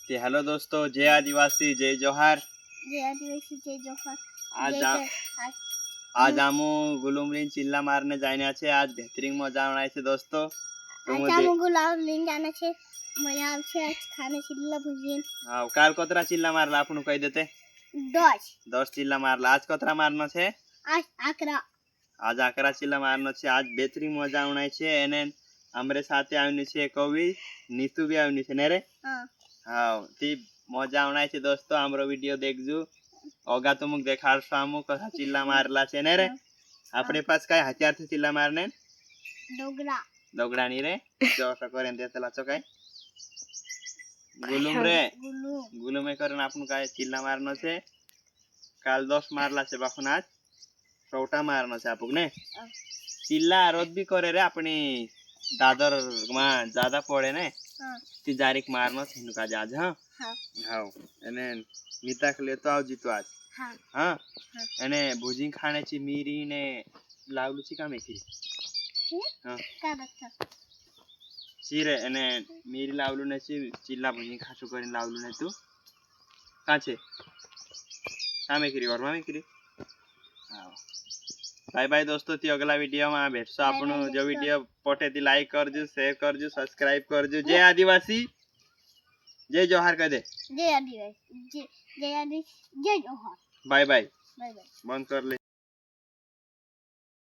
ते हेलो दोस्तों, जय आदिवासी जय जोहार। आज आमू गुलुमरीन चिल्ला मारने जाने छे। आज बेहतरीन मजा आना छे दोस्तों। आज आमू गुलुमरीन जाने छे, मजा आवशे आज खाने चिल्ला भुजिन। हां, काल कतरा चिल्ला मारला आपनु कही देते? 10 चिल्ला मारला। आज कतरा मारनो छे? आज 11। आज 11 चिल्ला मारनो छे। आज बेहतरीन मजा आना छे। एने हमरे साथे आवनी छे कवि नीतू भी आवनी छे ने रे? हां हां, ती मजा आना छे दोस्तों। हमरो वीडियो देखजो। ओगा तुमुक देखाडशो आमू कसा चिल्ला मारला छे ने रे? आपणे पास काय हथियार थे चिल्ला मारने? दोगड़ा नी रे? जो असं करेन देतला चो काय? गुलुम रे गुलुमे करून आपण काय चिल्ला मारनो छे। काल 10 मारला छे बाखुन आज 14 मारनो छे आपुक ने? चिल्ला रोज भी करे रे अपनी दादर मा ज्यादा पड़े ने ती जारिक मारनो छे नु काज आज। हां हां एने नीता के लेतो आवजी तो आज। हां एने भुजिंग खाने ची मीरी ने लावलू ची का मेथी? हां का बच्चा सीरे एने मीरी लावलू ने ची चिल्ला भुजिंग खासू करीन लावलू ने तू का छे? का मेकरी और मेकरी? हां बाय बाय दोस्तों। ती अगला वीडियो में भेटशो आपनो। जो वीडियो पटे ती लाइक करजो, शेयर करजो, सब्सक्राइब करजो। जय आदिवासी जय जोहार कह दे। जय आदिवासी जय जोहार। Bye bye bye bye. बंद कर ले।